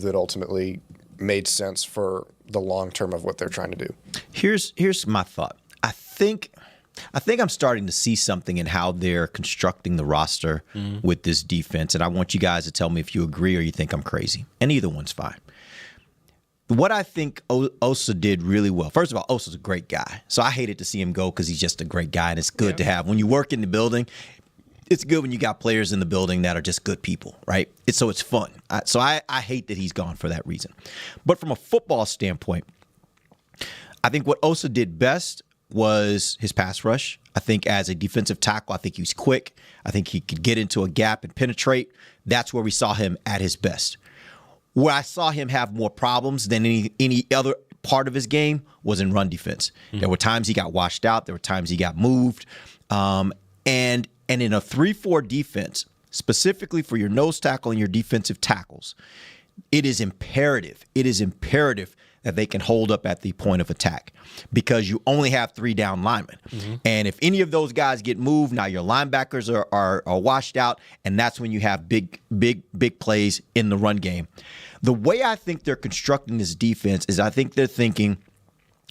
that ultimately made sense for the long term of what they're trying to do. Here's my thought. I think I'm starting to see something in how they're constructing the roster with this defense, and I want you guys to tell me if you agree or you think I'm crazy. And either one's fine. What I think Osa did really well. First of all, Osa's a great guy. So I hated to see him go because he's just a great guy, and it's good to have. When you work in the building, it's good when you got players in the building that are just good people, right? So it's fun. So I hate that he's gone for that reason. But from a football standpoint, I think what Osa did best was his pass rush. I think as a defensive tackle, I think he was quick. I think he could get into a gap and penetrate. That's where we saw him at his best. Where I saw him have more problems than any other part of his game was in run defense. There were times he got washed out. There were times he got moved. And in a 3-4 defense, specifically for your nose tackle and your defensive tackles, it is imperative that they can hold up at the point of attack because you only have 3 down linemen. And if any of those guys get moved, now your linebackers are washed out, and that's when you have big plays in the run game. The way I think they're constructing this defense is I think they're thinking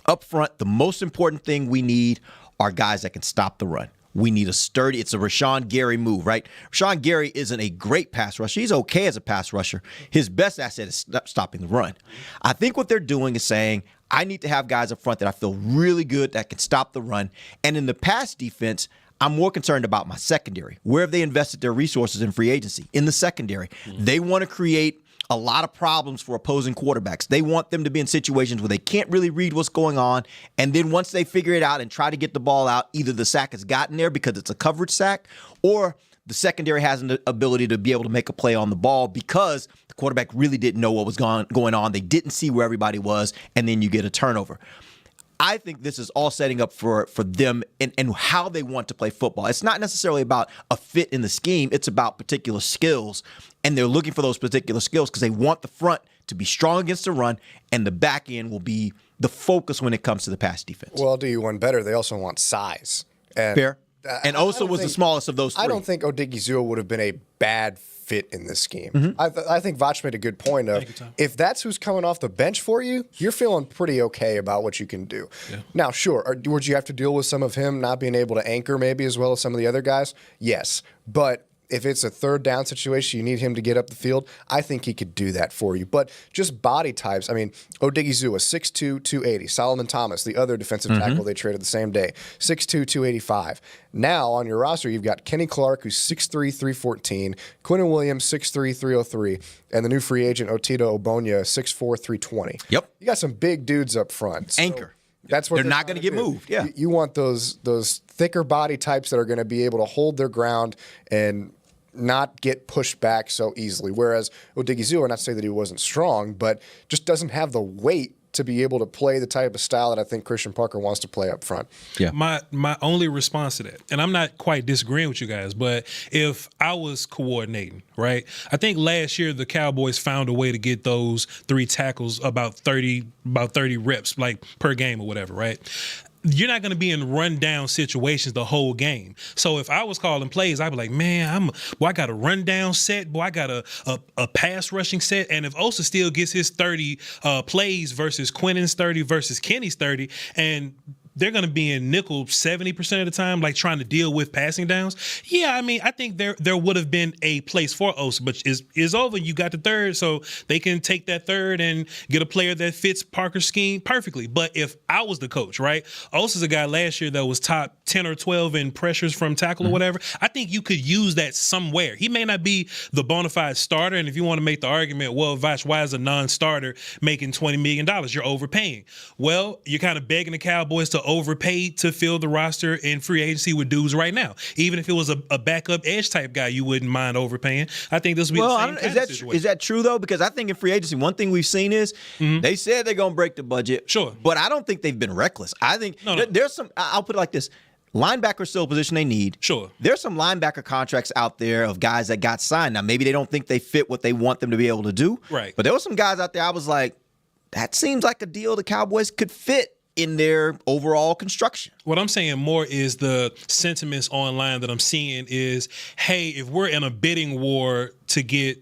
up front, the most important thing we need are guys that can stop the run. We need it's a Rashan Gary move, right? Rashan Gary isn't a great pass rusher. He's okay as a pass rusher. His best asset is stopping the run. I think what they're doing is saying, I need to have guys up front that I feel really good that can stop the run. And in the pass defense, I'm more concerned about my secondary. Where have they invested their resources in free agency? In the secondary. They want to create a lot of problems for opposing quarterbacks. They want them to be in situations where they can't really read what's going on, and then once they figure it out and try to get the ball out, either the sack has gotten there because it's a coverage sack, or the secondary has an ability to be able to make a play on the ball because the quarterback really didn't know what was going on. They didn't see where everybody was, and then you get a turnover. I think this is all setting up for them and how they want to play football. It's not necessarily about a fit in the scheme. It's about particular skills, and they're looking for those particular skills because they want the front to be strong against the run, and the back end will be the focus when it comes to the pass defense. Well, I'll do you one better. They also want size. And fair. And Osa was the smallest of those 3. I don't think Odighizuwa would have been a bad fit in this scheme. I think Vach made a good point of if that's who's coming off the bench for you, you're feeling pretty okay about what you can do. Now, sure, would you have to deal with some of him not being able to anchor maybe as well as some of the other guys? Yes, but if it's a third down situation, you need him to get up the field, I think he could do that for you. But just body types, I mean, Odighizuwa, 6'2", 280. Solomon Thomas, the other defensive tackle they traded the same day, 6'2", 285. Now, on your roster, you've got Kenny Clark, who's 6'3", 314, Quinnen Williams, 6'3", 303, and the new free agent, Otito Ogbonnia, 6'4", 320. Yep. You got some big dudes up front. So anchor. That's what they're not going to get moved. Yeah, you want those thicker body types that are going to be able to hold their ground and not get pushed back so easily. Whereas Odighizuwa, not to say that he wasn't strong, but just doesn't have the weight to be able to play the type of style that I think Christian Parker wants to play up front. Yeah. My only response to that, and I'm not quite disagreeing with you guys, but if I was coordinating, right, I think last year the Cowboys found a way to get those 3 tackles about 30 reps, like per game or whatever, right? You're not going to be in run-down situations the whole game. So if I was calling plays, I'd be like, man, I got a run-down set. Boy, I got a pass-rushing set. And if Osa still gets his 30 plays versus Quinnen's 30 versus Kenny's 30, and they're going to be in nickel 70% of the time, like trying to deal with passing downs. Yeah, I mean, I think there would have been a place for Osa, but is over. You got the third, so they can take that third and get a player that fits Parker's scheme perfectly. But if I was the coach, right, Osa's a guy last year that was top 10 or 12 in pressures from tackle or whatever. I think you could use that somewhere. He may not be the bona fide starter, and if you want to make the argument, well, Vash, why is a non-starter making $20 million? You're overpaying. Well, you're kind of begging the Cowboys to overpaid to fill the roster in free agency with dudes right now. Even if it was a backup edge type guy, you wouldn't mind overpaying. I think this would be the same kind of situation. Is that true, though? Because I think in free agency, one thing we've seen is they said they're going to break the budget. Sure. But I don't think they've been reckless. I think there's some – I'll put it like this. Linebacker still a position they need. Sure. There's some linebacker contracts out there of guys that got signed. Now, maybe they don't think they fit what they want them to be able to do. Right. But there were some guys out there I was like, that seems like a deal the Cowboys could fit in their overall construction. What I'm saying more is the sentiments online that I'm seeing is, hey, if we're in a bidding war to get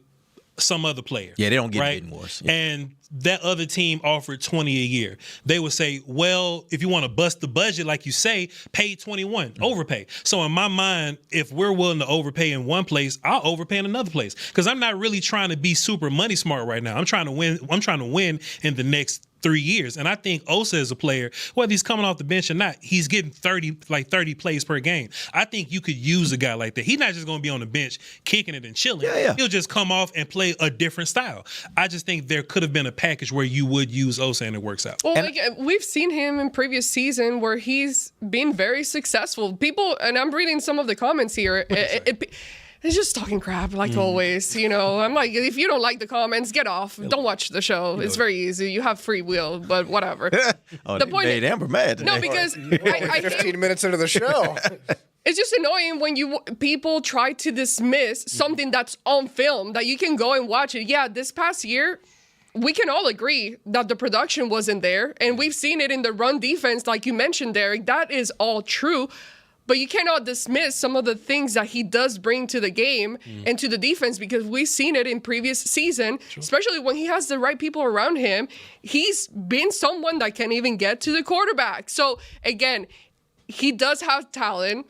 some other player. Yeah, they don't get right? bidding wars. Yeah. And that other team offered 20 a year. They would say, well, if you want to bust the budget, like you say, pay 21, overpay. So in my mind, if we're willing to overpay in one place, I'll overpay in another place. Because I'm not really trying to be super money smart right now. I'm trying to win. I'm trying to win in the next 3 years. And I think Osa is a player, whether he's coming off the bench or not, he's getting 30 plays per game. I think you could use a guy like that. He's not just going to be on the bench kicking it and chilling. Yeah. He'll just come off and play a different style. I just think there could have been a package where you would use Osa and it works out. Well, we've seen him in previous season where he's been very successful. People, and I'm reading some of the comments here, it's just talking crap, like always. You know, I'm like, if you don't like the comments, get off. Don't watch the show. It's very easy. You have free will, but whatever. The point made Amber mad today. No, because I 15 minutes into the show. it's just annoying when people try to dismiss something that's on film that you can go and watch it. Yeah, this past year, we can all agree that the production wasn't there, and we've seen it in the run defense, like you mentioned, Derek. That is all true. But you cannot dismiss some of the things that he does bring to the game and to the defense, because we've seen it in previous season, especially when he has the right people around him. He's been someone that can even get to the quarterback. So, again, he does have talent.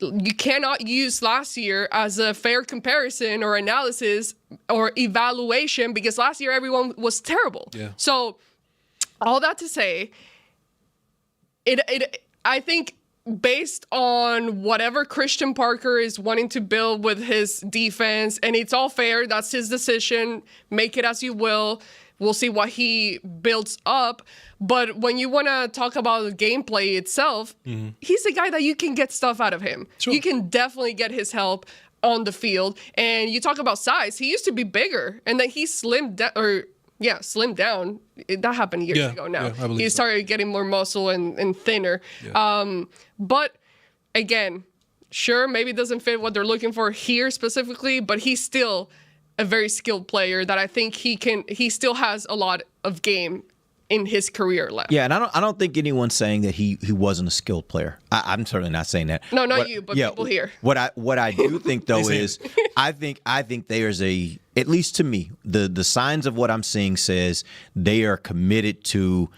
You cannot use last year as a fair comparison or analysis or evaluation, because last year everyone was terrible. Yeah. So, all that to say, I think, based on whatever Christian Parker is wanting to build with his defense, and it's all fair, that's his decision, make it as you will. We'll see what he builds up. But when you want to talk about the gameplay itself, he's the guy that you can get stuff out of him. Sure. You can definitely get his help on the field. And you talk about size, he used to be bigger, and then he slimmed down. That happened years ago now. He started getting more muscle and thinner. Yeah. But again, sure, maybe it doesn't fit what they're looking for here specifically, but he's still a very skilled player that I think he still has a lot of game in his career left. Yeah, and I don't think anyone's saying that he wasn't a skilled player. I'm certainly not saying that. No, not you, but people here. What I do think though is I think there's at least to me, the signs of what I'm seeing says they are committed to,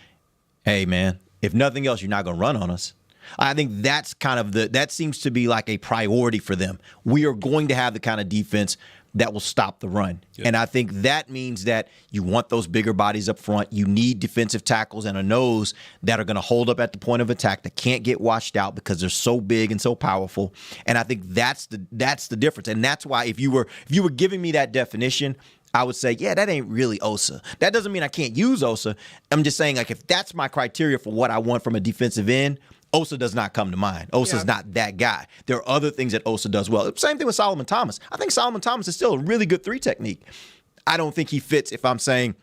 hey man, if nothing else, you're not going to run on us. I think that's kind of that seems to be like a priority for them. We are going to have the kind of defense that will stop the run. Yep. And I think that means that you want those bigger bodies up front. You need defensive tackles and a nose that are going to hold up at the point of attack, that can't get washed out because they're so big and so powerful. And I think that's the difference. And that's why if you were giving me that definition, I would say, yeah, that ain't really Osa. That doesn't mean I can't use Osa. I'm just saying, like, if that's my criteria for what I want from a defensive end, Osa does not come to mind. Osa's not that guy. There are other things that Osa does well. Same thing with Solomon Thomas. I think Solomon Thomas is still a really good 3 technique. I don't think he fits if I'm saying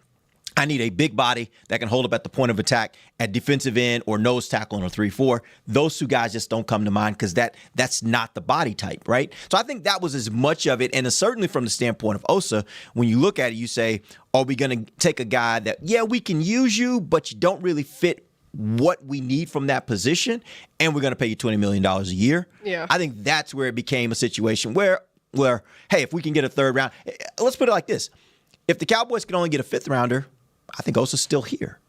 I need a big body that can hold up at the point of attack at defensive end or nose tackle in a 3-4. Those 2 guys just don't come to mind because that's not the body type, right? So I think that was as much of it. And certainly from the standpoint of Osa, when you look at it, you say, are we going to take a guy that, yeah, we can use you, but you don't really fit what we need from that position, and we're going to pay you $20 million a year. Yeah. I think that's where it became a situation where, hey, if we can get a 3rd round, let's put it like this. If the Cowboys can only get a 5th rounder, I think Osa's still here.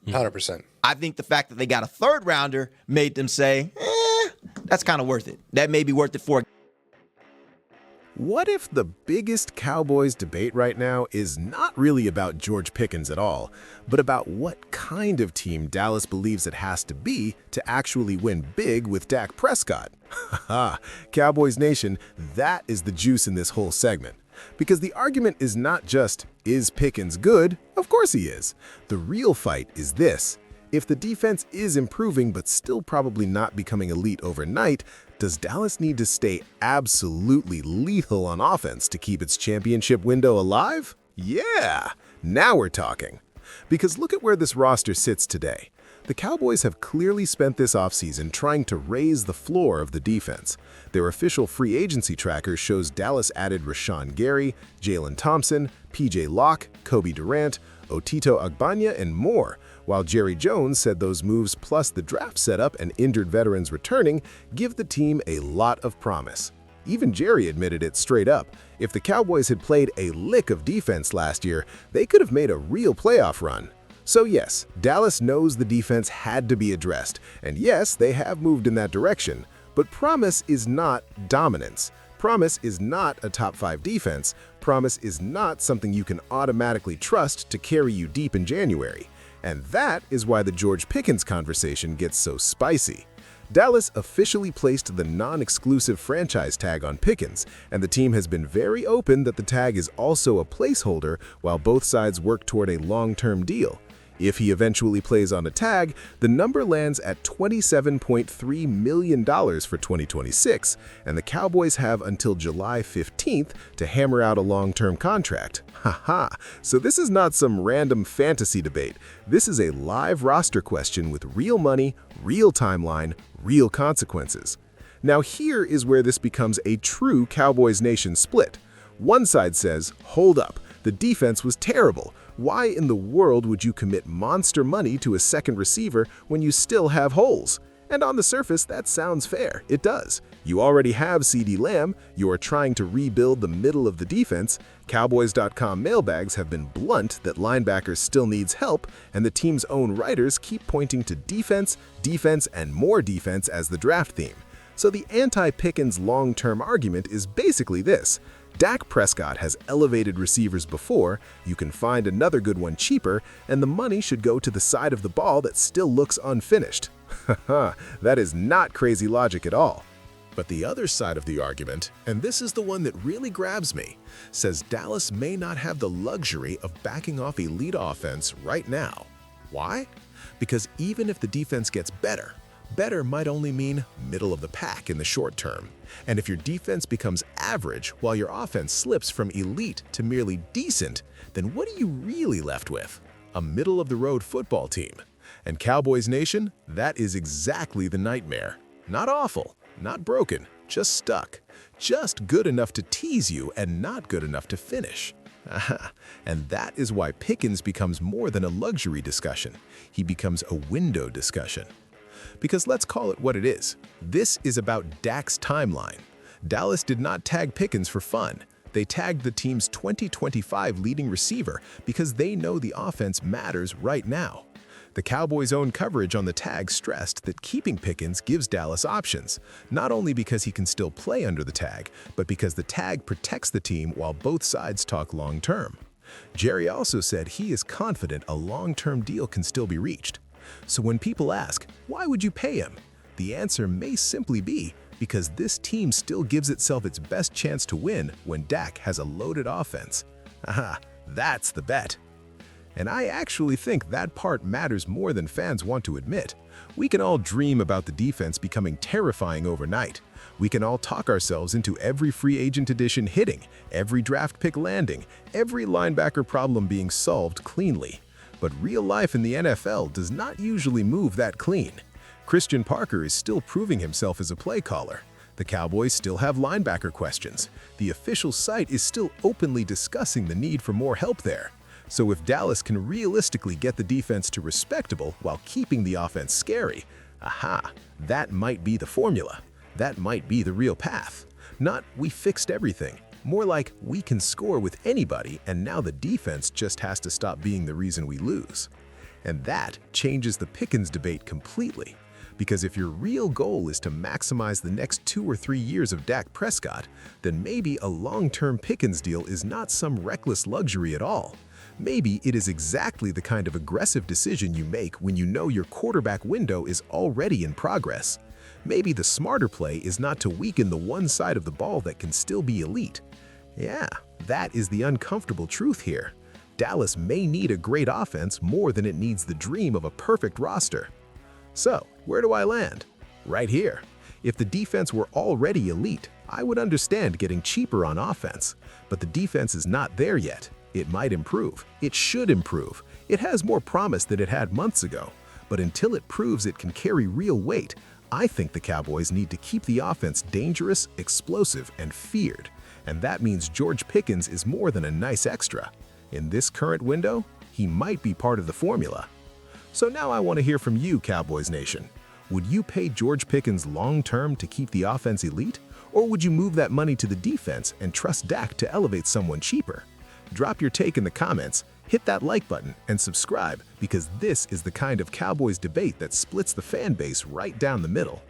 100%. I think the fact that they got a 3rd rounder made them say, that's kind of worth it. That may be worth it for. What if the biggest Cowboys debate right now is not really about George Pickens at all, but about what kind of team Dallas believes it has to be to actually win big with Dak Prescott? Haha, Cowboys Nation, that is the juice in this whole segment. Because the argument is not just, is Pickens good? Of course he is. The real fight is this. If the defense is improving but still probably not becoming elite overnight, does Dallas need to stay absolutely lethal on offense to keep its championship window alive? Yeah, now we're talking. Because look at where this roster sits today. The Cowboys have clearly spent this offseason trying to raise the floor of the defense. Their official free agency tracker shows Dallas added Rashan Gary, Jalen Thompson, PJ Locke, Kobe Durant, Otito Ogbanya, and more, while Jerry Jones said those moves plus the draft setup and injured veterans returning give the team a lot of promise. Even Jerry admitted it straight up. If the Cowboys had played a lick of defense last year, they could have made a real playoff run. So yes, Dallas knows the defense had to be addressed, and yes, they have moved in that direction. But promise is not dominance. Promise is not a top 5 defense. Promise is not something you can automatically trust to carry you deep in January. And that is why the George Pickens conversation gets so spicy. Dallas officially placed the non-exclusive franchise tag on Pickens, and the team has been very open that the tag is also a placeholder while both sides work toward a long-term deal. If he eventually plays on a tag, the number lands at $27.3 million for 2026, and the Cowboys have until July 15th to hammer out a long-term contract. Haha, so this is not some random fantasy debate. This is a live roster question with real money, real timeline, real consequences. Now here is where this becomes a true Cowboys Nation split. One side says, hold up, the defense was terrible. Why in the world would you commit monster money to a second receiver when you still have holes? And on the surface, that sounds fair. It does. You already have CeeDee Lamb. You are trying to rebuild the middle of the defense. Cowboys.com mailbags have been blunt that linebackers still needs help, and the team's own writers keep pointing to defense, defense, and more defense as the draft theme. So the anti-Pickens long-term argument is basically this. Dak Prescott has elevated receivers before, you can find another good one cheaper, and the money should go to the side of the ball that still looks unfinished. Haha, that is not crazy logic at all. But the other side of the argument, and this is the one that really grabs me, says Dallas may not have the luxury of backing off elite offense right now. Why? Because even if the defense gets better, better might only mean middle of the pack in the short term. And if your defense becomes average while your offense slips from elite to merely decent, then what are you really left with? A middle-of-the-road football team. And Cowboys Nation, that is exactly the nightmare. Not awful, not broken, just stuck. Just good enough to tease you and not good enough to finish. And that is why Pickens becomes more than a luxury discussion. He becomes a window discussion. Because let's call it what it is. This is about Dak's timeline. Dallas did not tag Pickens for fun. They tagged the team's 2025 leading receiver because they know the offense matters right now. The Cowboys' own coverage on the tag stressed that keeping Pickens gives Dallas options, not only because he can still play under the tag, but because the tag protects the team while both sides talk long-term. Jerry also said he is confident a long-term deal can still be reached. So when people ask, why would you pay him? The answer may simply be because this team still gives itself its best chance to win when Dak has a loaded offense. Aha, that's the bet. And I actually think that part matters more than fans want to admit. We can all dream about the defense becoming terrifying overnight. We can all talk ourselves into every free agent edition hitting, every draft pick landing, every linebacker problem being solved cleanly. But real life in the NFL does not usually move that clean. Christian Parker is still proving himself as a play caller. The Cowboys still have linebacker questions. The official site is still openly discussing the need for more help there. So if Dallas can realistically get the defense to respectable while keeping the offense scary, aha, that might be the formula. That might be the real path. Not we fixed everything. More like we can score with anybody and now the defense just has to stop being the reason we lose. And that changes the Pickens debate completely. Because if your real goal is to maximize the next 2 or 3 years of Dak Prescott, then maybe a long-term Pickens deal is not some reckless luxury at all. Maybe it is exactly the kind of aggressive decision you make when you know your quarterback window is already in progress. Maybe the smarter play is not to weaken the one side of the ball that can still be elite. Yeah, that is the uncomfortable truth here. Dallas may need a great offense more than it needs the dream of a perfect roster. So, where do I land? Right here. If the defense were already elite, I would understand getting cheaper on offense. But the defense is not there yet. It might improve. It should improve. It has more promise than it had months ago. But until it proves it can carry real weight, I think the Cowboys need to keep the offense dangerous, explosive, and feared. And that means George Pickens is more than a nice extra. In this current window, he might be part of the formula. So now I want to hear from you, Cowboys Nation. Would you pay George Pickens long-term to keep the offense elite? Or would you move that money to the defense and trust Dak to elevate someone cheaper? Drop your take in the comments, hit that like button, and subscribe because this is the kind of Cowboys debate that splits the fan base right down the middle.